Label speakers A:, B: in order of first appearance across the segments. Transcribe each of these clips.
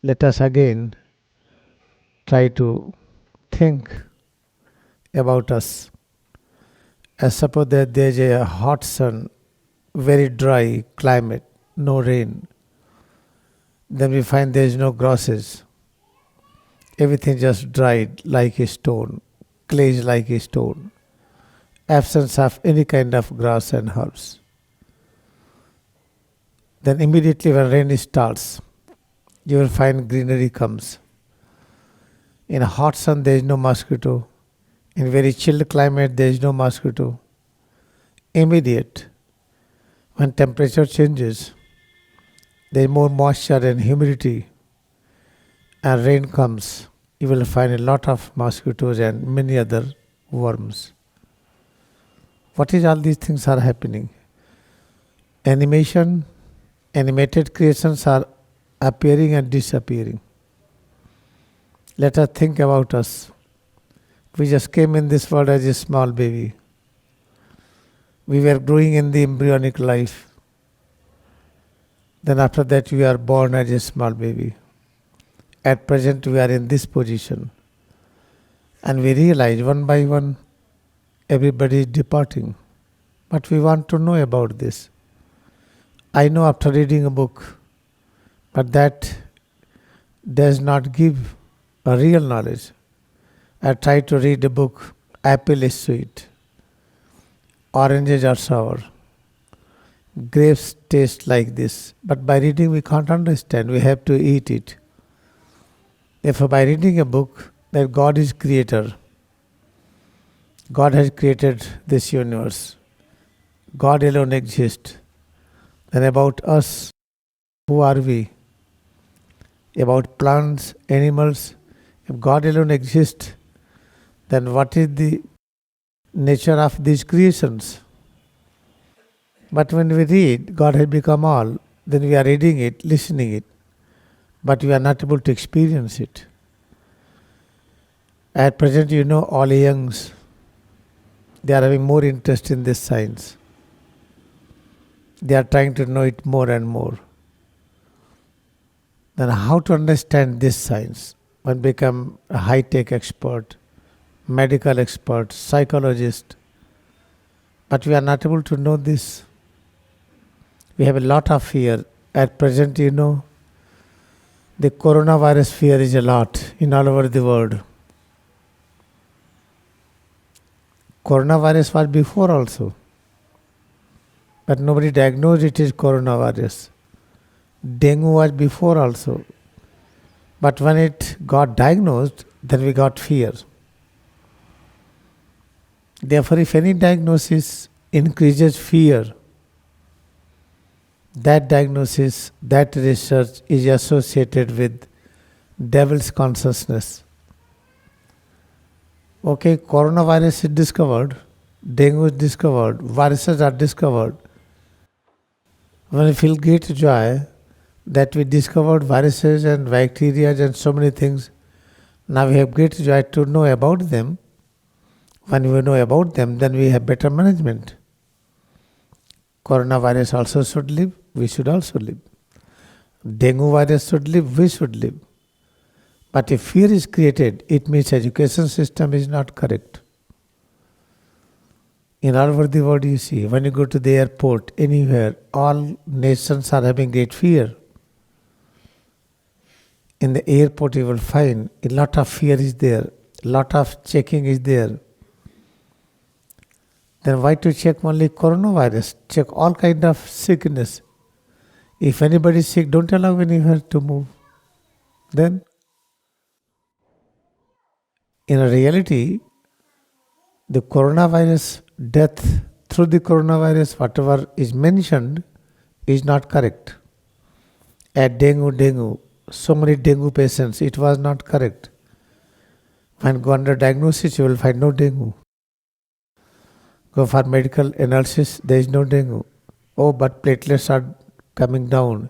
A: Let us again try to think about us. As suppose that there is a hot sun, very dry climate, no rain. Then we find there is no grasses. Everything just dried like a stone, clay is like a stone. Absence of any kind of grass and herbs. Then immediately when rain starts, you will find greenery comes. In a hot sun there is no mosquito. In very chilled climate there is no mosquito. Immediate. When temperature changes, there is more moisture and humidity and rain comes. You will find a lot of mosquitoes and many other worms. What is all these things are happening? Animated creations are appearing and disappearing. Let us think about us. We just came in this world as a small baby. We were growing in the embryonic life. Then after that we are born as a small baby. At present we are in this position. And we realize one by one everybody is departing. But we want to know about this. I know after reading a book, but that does not give a real knowledge. I try to read a book, apple is sweet, oranges are sour, grapes taste like this. But by reading we can't understand, we have to eat it. Therefore by reading a book that God is creator, God has created this universe, God alone exists, then about us, who are we? About plants, animals, if God alone exists, then what is the nature of these creations? But when we read, God has become all, then we are reading it, listening it, but we are not able to experience it. At present, all youngs, they are having more interest in this science. They are trying to know it more and more. Then how to understand this science? One become a high-tech expert, medical expert, psychologist. But we are not able to know this. We have a lot of fear. At present, the coronavirus fear is a lot in all over the world. Coronavirus was before also. But nobody diagnosed it as coronavirus. Dengue was before also. But when it got diagnosed, then we got fear. Therefore, if any diagnosis increases fear, that diagnosis, that research is associated with devil's consciousness. Okay, coronavirus is discovered, dengue is discovered, viruses are discovered. When we feel great joy that we discovered viruses and bacteria and so many things, now we have great joy to know about them. When we know about them, then we have better management. Coronavirus also should live, we should also live. Dengue virus should live, we should live. But if fear is created, it means education system is not correct. In all over the world you see, when you go to the airport, anywhere, all nations are having great fear. In the airport you will find a lot of fear is there, a lot of checking is there. Then why to check only coronavirus? Check all kind of sickness. If anybody is sick, don't allow anywhere to move. Then, in reality, the coronavirus death through the coronavirus, whatever is mentioned, is not correct. At dengue, so many dengue patients, it was not correct. When go under diagnosis, you will find no dengue. Go for medical analysis, there is no dengue. Oh, but platelets are coming down.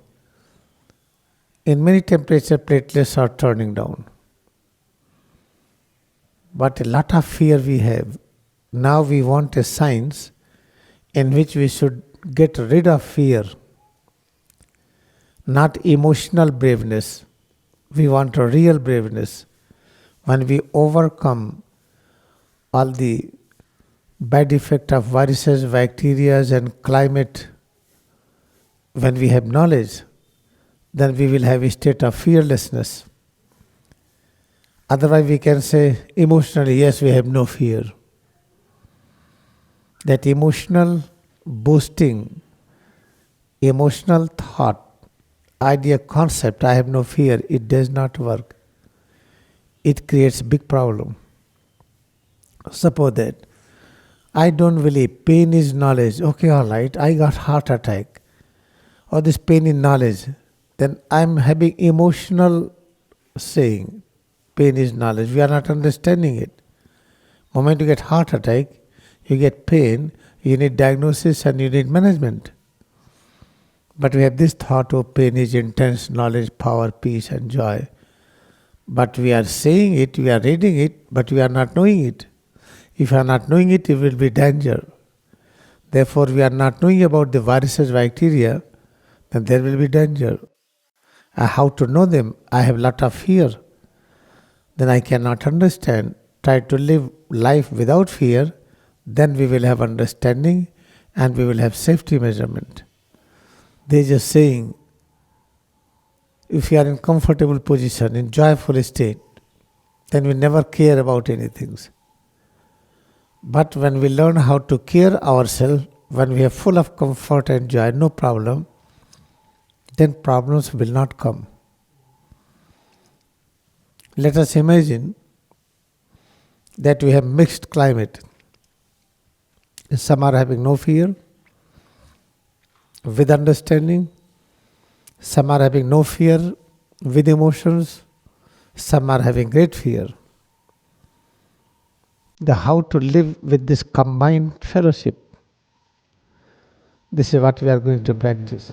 A: In many temperatures, platelets are turning down. But a lot of fear we have. Now we want a science in which we should get rid of fear, not emotional braveness. We want a real braveness. When we overcome all the bad effect of viruses, bacteria and climate, when we have knowledge, then we will have a state of fearlessness. Otherwise we can say emotionally, yes, we have no fear. That emotional boosting, emotional thought, idea, concept, I have no fear, it does not work. It creates big problem. Suppose that I don't believe pain is knowledge. Okay, all right, I got heart attack. Or this pain is knowledge. Then I'm having emotional saying pain is knowledge. We are not understanding it. Moment you get heart attack, you get pain, you need diagnosis and you need management. But we have this thought of pain is intense knowledge, power, peace and joy. But we are saying it, we are reading it, but we are not knowing it. If we are not knowing it, it will be danger. Therefore, we are not knowing about the viruses, bacteria, then there will be danger. How to know them? I have lot of fear. Then I cannot understand. Try to live life without fear, then we will have understanding and we will have safety measurement. They are just saying, if you are in comfortable position, in joyful state, then we never care about anything. But when we learn how to care ourselves, when we are full of comfort and joy, no problem, then problems will not come. Let us imagine that we have mixed climate. Some are having no fear, with understanding. Some are having no fear, with emotions. Some are having great fear. The how to live with this combined fellowship. This is what we are going to practice.